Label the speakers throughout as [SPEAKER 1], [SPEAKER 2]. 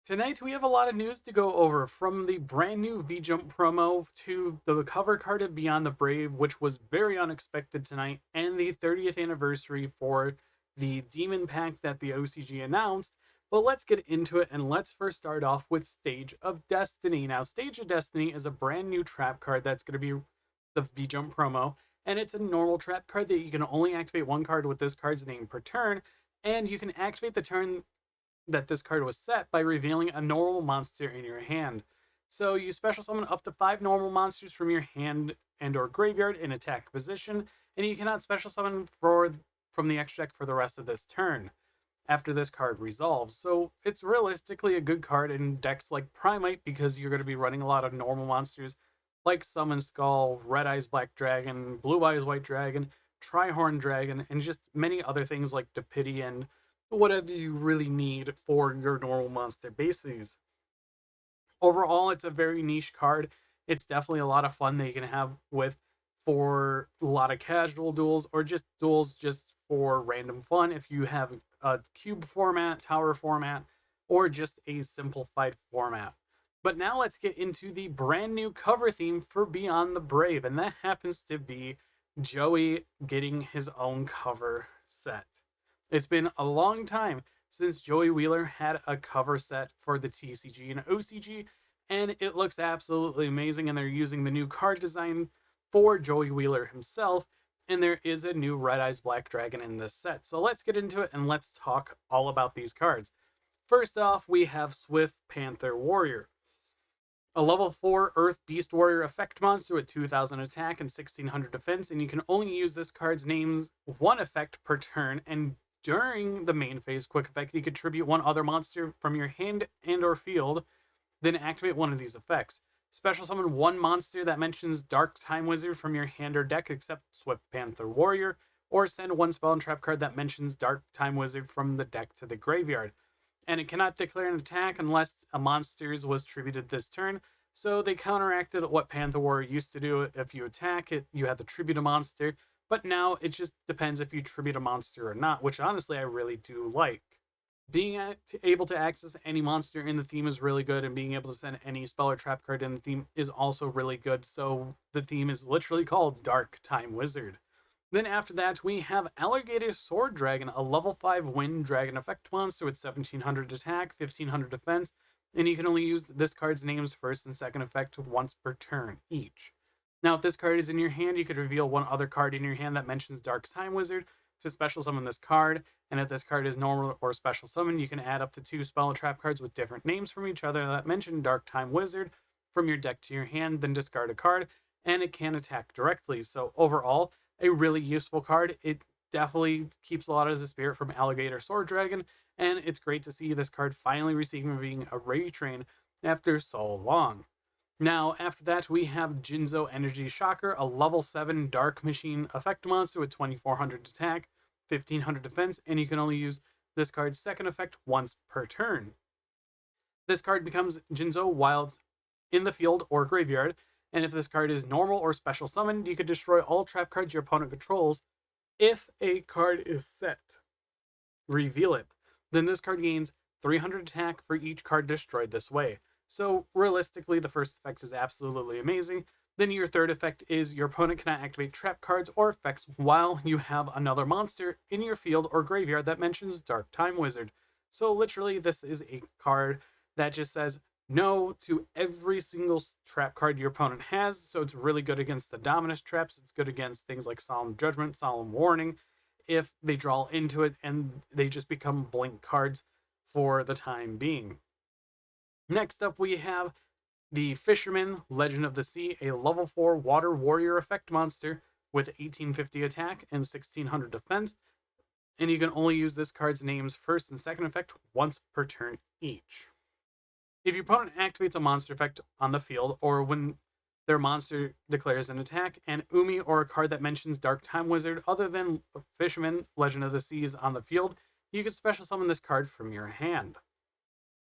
[SPEAKER 1] Tonight we have a lot of news to go over, from the brand new VJMP promo to the cover card of Beyond the Brave, which was very unexpected tonight, and the 30th anniversary for the Demon Pack that the OCG announced. But let's get into it, and let's first start off with Stage of Destiny. Now, Stage of Destiny is a brand new trap card that's going to be the VJMP promo, and it's a normal trap card that you can only activate one card with this card's name per turn, and you can activate the turn that this card was set by revealing a normal monster in your hand. So you special summon up to 5 normal monsters from your hand and or graveyard in attack position, and you cannot special summon from the extra deck for the rest of this turn after this card resolves. So it's realistically a good card in decks like Primate, because you're going to be running a lot of normal monsters like Summon Skull, Red Eyes Black Dragon, Blue Eyes White Dragon, Trihorn Dragon, and just many other things like Depity and whatever you really need for your normal monster bases. Overall, it's a very niche card. It's definitely a lot of fun that you can have with for a lot of casual duels, or just duels just for random fun if you have a cube format, tower format, or just a simplified format. But now let's get into the brand new cover theme for Beyond the Brave, and that happens to be Joey getting his own cover set. It's been a long time since Joey Wheeler had a cover set for the TCG and OCG, and it looks absolutely amazing. And they're using the new card design for Joey Wheeler himself, and there is a new Red Eyes Black Dragon in this set. So let's get into it and let's talk all about these cards. First off, we have Swift Panther Warrior, a level 4 Earth Beast Warrior effect monster with 2000 attack and 1600 defense, and you can only use this card's name's one effect per turn, and during the main phase quick effect, you contribute one other monster from your hand and or field, then activate one of these effects. Special summon one monster that mentions Dark Time Wizard from your hand or deck except Swift Panther Warrior, or send one spell and trap card that mentions Dark Time Wizard from the deck to the graveyard. And it cannot declare an attack unless a monster was tributed this turn, so they counteracted what Panther Warrior used to do. If you attack it, you have to tribute a monster, but now it just depends if you tribute a monster or not, which honestly I really do like. Being able to access any monster in the theme is really good, and being able to send any spell or trap card in the theme is also really good, so the theme is literally called Dark Time Wizard. Then after that, we have Alligator Sword Dragon, a level 5 Wind Dragon effect monster with 1700 attack, 1500 defense, and you can only use this card's name's first and second effect once per turn each. Now, if this card is in your hand, you could reveal one other card in your hand that mentions Dark Time Wizard to special summon this card, and if this card is normal or special summon, you can add up to 2 spell and trap cards with different names from each other that mention Dark Time Wizard from your deck to your hand, then discard a card, and it can attack directly. So overall, a really useful card. It definitely keeps a lot of the spirit from Alligator Sword Dragon, and it's great to see this card finally receiving being a retrain after so long. Now, after that, we have Jinzo Energy Shocker, a level 7 Dark Machine effect monster with 2400 attack, 1500 defense, and you can only use this card's second effect once per turn. This card becomes Jinzo while it's in the field or graveyard, and if this card is normal or special summoned, you could destroy all trap cards your opponent controls. If a card is set, reveal it. Then this card gains 300 attack for each card destroyed this way. So realistically, the first effect is absolutely amazing. Then your third effect is your opponent cannot activate trap cards or effects while you have another monster in your field or graveyard that mentions Dark Time Wizard. So literally, this is a card that just says no to every single trap card your opponent has. So it's really good against the Dominus traps. It's good against things like Solemn Judgment, Solemn Warning, if they draw into it and they just become blink cards for the time being. Next up, we have the Fisherman, Legend of the Sea, a level 4 Water Warrior effect monster with 1850 attack and 1600 defense, and you can only use this card's name's first and second effect once per turn each. If your opponent activates a monster effect on the field, or when their monster declares an attack, and Umi or a card that mentions Dark Time Wizard other than Fisherman, Legend of the Sea is on the field, you can special summon this card from your hand.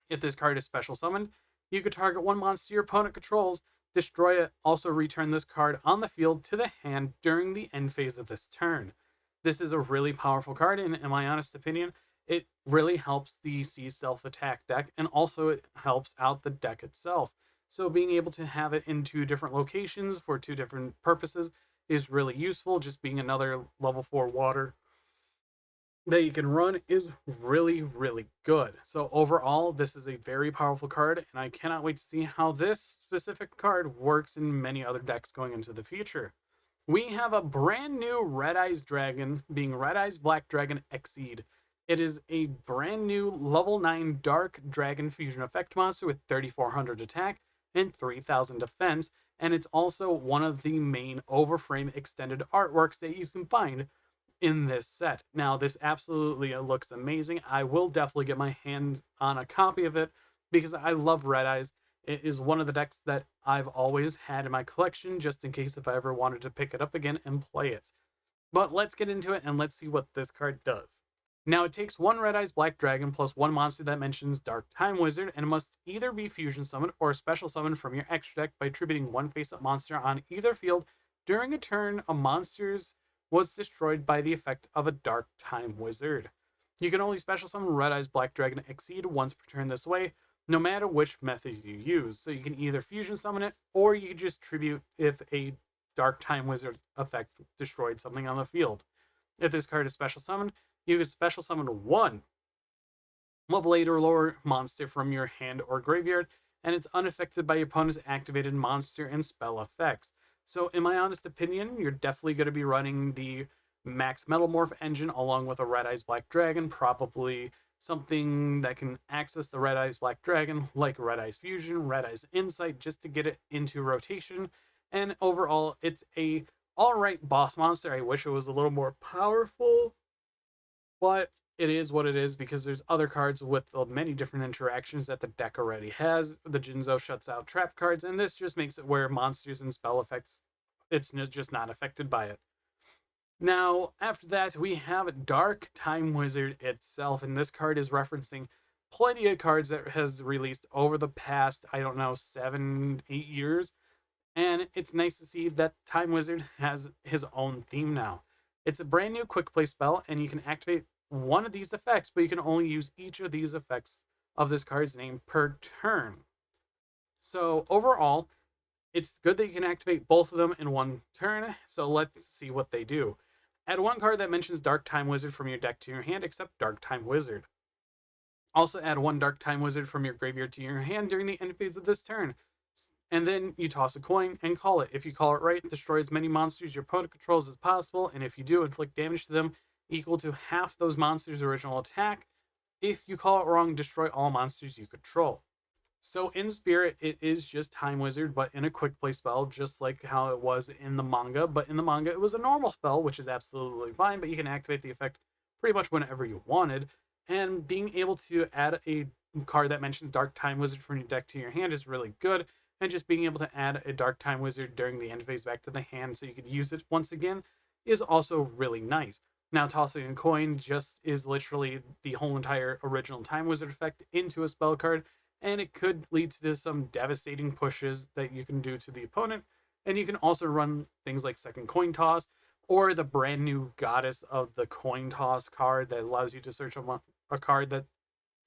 [SPEAKER 1] If this card is special summoned, you could target one monster your opponent controls, destroy it, also return this card on the field to the hand during the end phase of this turn. This is a really powerful card, and in my honest opinion, it really helps the C Stealth attack deck, and also it helps out the deck itself. So being able to have it in two different locations for two different purposes is really useful. Just being another level 4 water that you can run is really, really good. So overall, this is a very powerful card, and I cannot wait to see how this specific card works in many other decks going into the future. We have a brand new Red Eyes Dragon, being Red Eyes Black Dragon Exceed. It is a brand new level 9 Dark Dragon Fusion Effect monster with 3400 attack and 3000 defense, and it's also one of the main overframe extended artworks that you can find in this set. Now, this absolutely looks amazing. I will definitely get my hands on a copy of it because I love Red Eyes. It is one of the decks that I've always had in my collection, just in case if I ever wanted to pick it up again and play it. But let's get into it and let's see what this card does. Now, it takes one Red Eyes Black Dragon plus one monster that mentions Dark Time Wizard, and it must either be fusion summoned or special summoned from your extra deck by attributing one face-up monster on either field during a turn a monster's was destroyed by the effect of a Dark Time Wizard. You can only special summon Red Eyes Black Dragon Exceed once per turn this way, no matter which method you use. So you can either fusion summon it, or you can just tribute if a Dark Time Wizard effect destroyed something on the field. If this card is special summoned, you can special summon one level 8 or lower monster from your hand or graveyard, and it's unaffected by your opponent's activated monster and spell effects. So in my honest opinion, you're definitely going to be running the Max Metalmorph engine along with a Red Eyes Black Dragon, probably something that can access the Red Eyes Black Dragon, like Red Eyes Fusion, Red Eyes Insight, just to get it into rotation. And overall, it's a alright boss monster. I wish it was a little more powerful, but it is what it is because there's other cards with many different interactions that the deck already has. The Jinzo shuts out trap cards, and this just makes it where monsters and spell effects, it's just not affected by it. Now, after that, we have Dark Time Wizard itself, and this card is referencing plenty of cards that has released over the past, 7, 8 years, and it's nice to see that Time Wizard has his own theme now. It's a brand new quick play spell, and you can activate one of these effects, but you can only use each of these effects of this card's name per turn. So overall, it's good that you can activate both of them in one turn, so let's see what they do. Add one card that mentions Dark Time Wizard from your deck to your hand, except Dark Time Wizard. Also add one Dark Time Wizard from your graveyard to your hand during the end phase of this turn. And then you toss a coin and call it. If you call it right, destroy as many monsters your opponent controls as possible, and if you do, inflict damage to them equal to half those monsters' original attack. If you call it wrong, destroy all monsters you control. So in spirit, it is just Time Wizard, but in a quick play spell, just like how it was in the manga. But in the manga, it was a normal spell, which is absolutely fine, but you can activate the effect pretty much whenever you wanted. And being able to add a card that mentions Dark Time Wizard from your deck to your hand is really good. And just being able to add a Dark Time Wizard during the end phase back to the hand so you could use it once again is also really nice. Now, tossing a coin just is literally the whole entire original Time Wizard effect into a spell card, and it could lead to some devastating pushes that you can do to the opponent. And you can also run things like second coin toss, or the brand new Goddess of the Coin Toss card that allows you to search a card that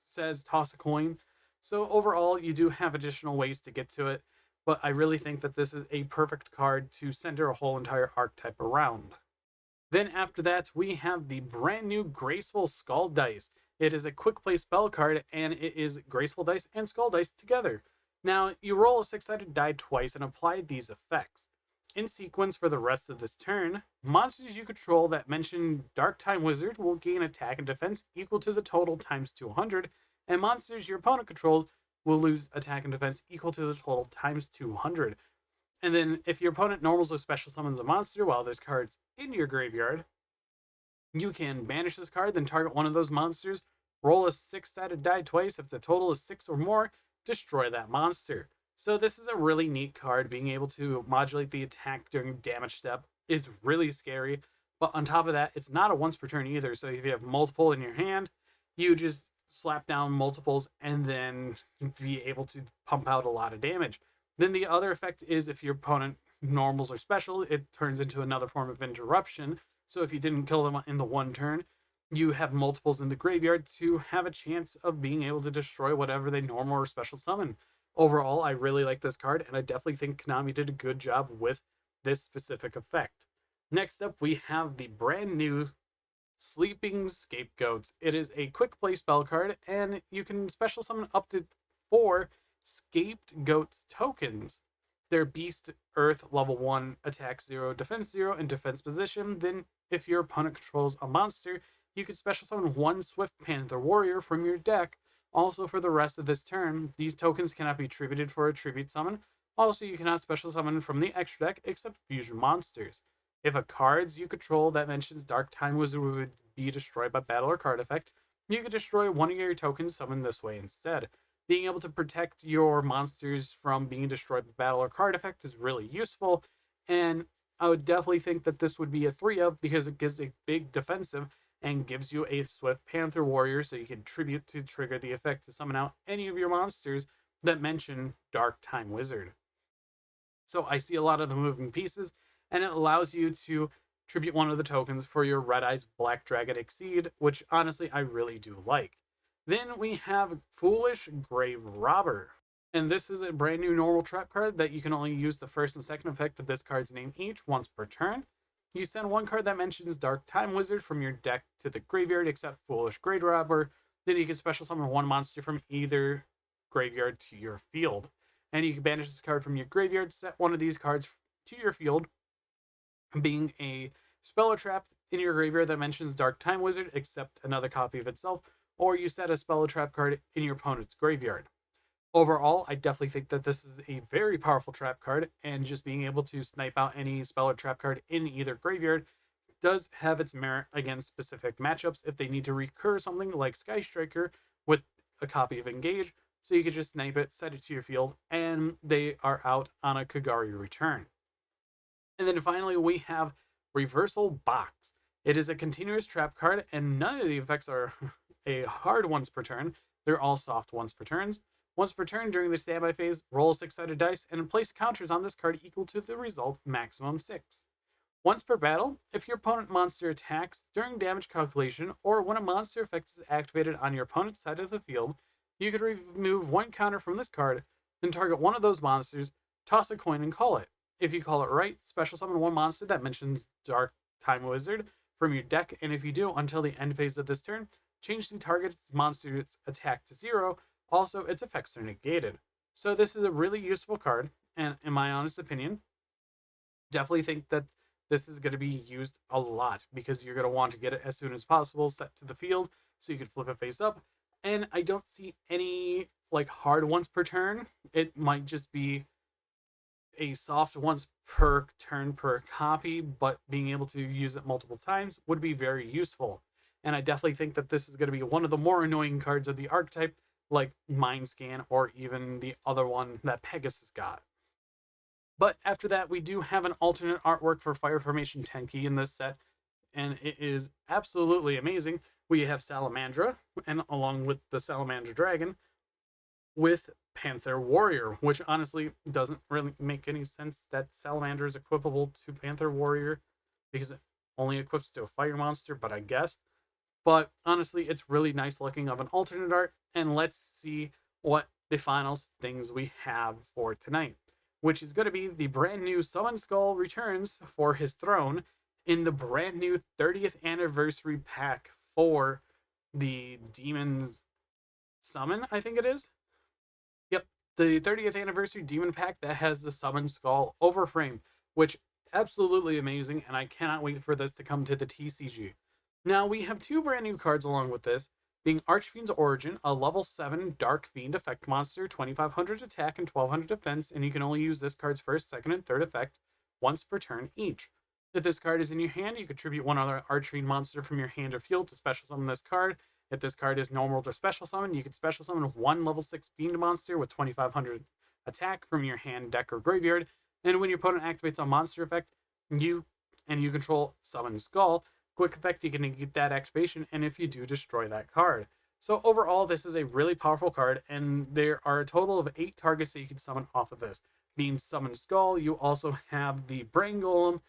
[SPEAKER 1] says toss a coin. So overall, you do have additional ways to get to it, but I really think that this is a perfect card to center a whole entire archetype around. Then after that, we have the brand new Graceful Skull Dice. It is a quick play spell card, and it is Graceful Dice and Skull Dice together. Now, you roll a 6-sided die twice and apply these effects. In sequence for the rest of this turn, monsters you control that mention Dark Time Wizard will gain attack and defense equal to the total times 200, and monsters your opponent controls will lose attack and defense equal to the total times 200. And then if your opponent normals or special summons a monster while this card's in your graveyard, you can banish this card, then target one of those monsters, roll a 6-sided die twice. If the total is 6 or more, destroy that monster. So this is a really neat card. Being able to modulate the attack during damage step is really scary. But on top of that, it's not a once per turn either. So if you have multiple in your hand, you just slap down multiples and then be able to pump out a lot of damage. Then the other effect is if your opponent normals or special, it turns into another form of interruption. So if you didn't kill them in the one turn, you have multiples in the graveyard to have a chance of being able to destroy whatever they normal or special summon. Overall, I really like this card, and I definitely think Konami did a good job with this specific effect. Next up, we have the brand new Sleeping Scapegoats. It is a quick play spell card, and you can special summon up to 4 Scapegoats tokens. They're Beast, Earth, level 1, attack 0, defense 0, and defense position. Then, if your opponent controls a monster, you can special summon 1 Swift Panther Warrior from your deck. Also, for the rest of this turn, these tokens cannot be attributed for a tribute summon. Also, you cannot special summon from the extra deck except fusion monsters. If a cards you control that mentions Dark Time Wizard would be destroyed by battle or card effect, you could destroy one of your tokens summoned this way instead. Being able to protect your monsters from being destroyed by battle or card effect is really useful, and I would definitely think that this would be a 3-of because it gives a big defensive and gives you a Swift Panther Warrior, so you can tribute to trigger the effect to summon out any of your monsters that mention Dark Time Wizard. So I see a lot of the moving pieces, and it allows you to tribute one of the tokens for your Red Eyes Black Dragon Exceed, which honestly I really do like. Then we have Foolish Grave Robber. And this is a brand new normal trap card that you can only use the first and second effect of this card's name each once per turn. You send one card that mentions Dark Time Wizard from your deck to the graveyard except Foolish Grave Robber. Then you can special summon one monster from either graveyard to your field. And you can banish this card from your graveyard, set one of these cards to your field, being a spell or trap in your graveyard that mentions Dark Time Wizard except another copy of itself, or you set a spell or trap card in your opponent's graveyard. Overall, I definitely think that this is a very powerful trap card, and just being able to snipe out any spell or trap card in either graveyard does have its merit against specific matchups if they need to recur something like Sky Striker with a copy of Engage, so you can just snipe it, set it to your field, and they are out on a Kagari return. And then finally, we have Reversal Box. It is a continuous trap card, and none of the effects are a hard once per turn. They're all soft once per turns. Once per turn during the standby phase, roll 6-sided dice and place counters on this card equal to the result, maximum 6. Once per battle, if your opponent monster attacks during damage calculation or when a monster effect is activated on your opponent's side of the field, you could remove one counter from this card, then target one of those monsters, toss a coin, and call it. If you call it right, special summon one monster that mentions Dark Time Wizard from your deck, and if you do, until the end phase of this turn, change the target's monster's attack to 0. Also, its effects are negated. So this is a really useful card, and in my honest opinion, definitely think that this is going to be used a lot because you're going to want to get it as soon as possible set to the field so you can flip it face up. And I don't see any like hard once per turn. It might just be a soft once per turn per copy, but being able to use it multiple times would be very useful. And I definitely think that this is going to be one of the more annoying cards of the archetype, like Mind Scan or even the other one that Pegasus got. But after that, we do have an alternate artwork for Fire Formation Tenki in this set, and it is absolutely amazing. We have Salamandra, and along with the Salamandra Dragon, with Panther Warrior, which honestly doesn't really make any sense that Salamander is equipable to Panther Warrior because it only equips to a fire monster, but I guess. But honestly, it's really nice looking of an alternate art, and let's see what the final things we have for tonight, which is going to be the brand new Summon Skull returns for his throne in the brand new 30th anniversary pack for the Demon's Summon, I think it is. Yep, the 30th anniversary Demon pack that has the Summon Skull overframe, which absolutely amazing, and I cannot wait for this to come to the TCG. Now, we have 2 brand new cards along with this, being Archfiend's Origin, a level 7 Dark Fiend effect monster, 2500 attack and 1200 defense, and you can only use this card's first, second, and third effect once per turn each. If this card is in your hand, you contribute one other Archfiend monster from your hand or field to special summon this card. If this card is normal to special summon, you can special summon one level 6 Fiend monster with 2500 attack from your hand, deck, or graveyard, and when your opponent activates a monster effect, you control Summon Skull, quick effect, you can negate that activation, and if you do, destroy that card. So overall, this is a really powerful card, and there are a total of 8 targets that you can summon off of this. Being Summon Skull, you also have the Brain Golem,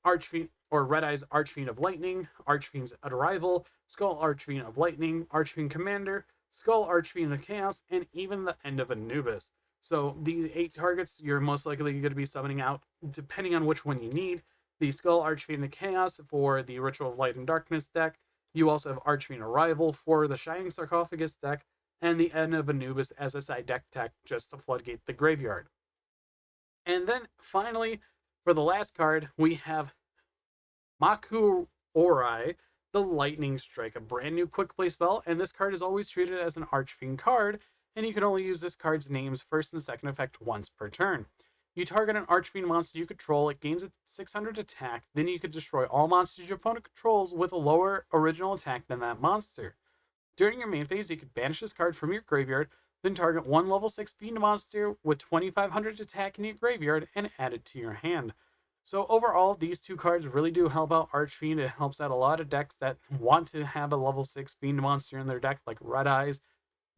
[SPEAKER 1] Archfiend, or Red Eye's Archfiend of Lightning, Archfiend's Arrival, Skull Archfiend of Lightning, Archfiend Commander, Skull Archfiend of Chaos, and even the End of Anubis. So these 8 targets you're most likely going to be summoning out, depending on which one you need. The Skull Archfiend of Chaos for the Ritual of Light and Darkness deck. You also have Archfiend Arrival for the Shining Sarcophagus deck, and the End of Anubis as a side deck tech just to floodgate the graveyard. And then finally, for the last card, we have Maku Orai, the Lightning Strike, a brand new quick play spell, and this card is always treated as an Archfiend card, and you can only use this card's name's first and second effect once per turn. You target an Archfiend monster you control, it gains a 600 attack, then you could destroy all monsters your opponent controls with a lower original attack than that monster. During your main phase, you could banish this card from your graveyard, then target one level 6 fiend monster with 2500 attack in your graveyard and add it to your hand. So overall, these 2 cards really do help out Archfiend. It helps out a lot of decks that want to have a level 6 fiend monster in their deck, like Red Eyes,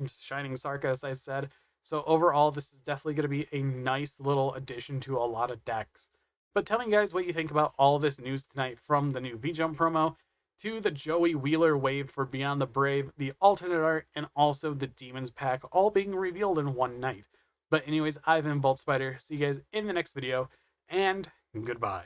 [SPEAKER 1] Shining Sark, as I said. So overall, this is definitely going to be a nice little addition to a lot of decks. But tell me, guys, what you think about all this news tonight, from the new VJMP promo to the Joey Wheeler wave for Beyond the Brave, the alternate art, and also the Demons pack, all being revealed in one night. But anyways, I've been BoltSpider. See you guys in the next video, and goodbye.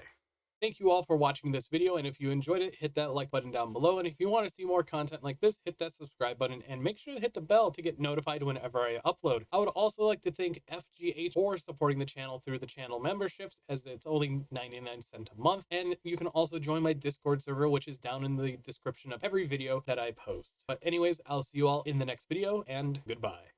[SPEAKER 1] Thank you all for watching this video, and if you enjoyed it, hit that like button down below, and if you want to see more content like this, hit that subscribe button, and make sure to hit the bell to get notified whenever I upload. I would also like to thank FGH for supporting the channel through the channel memberships, as it's only 99 cents a month, and you can also join my Discord server, which is down in the description of every video that I post. But anyways, I'll see you all in the next video, and goodbye.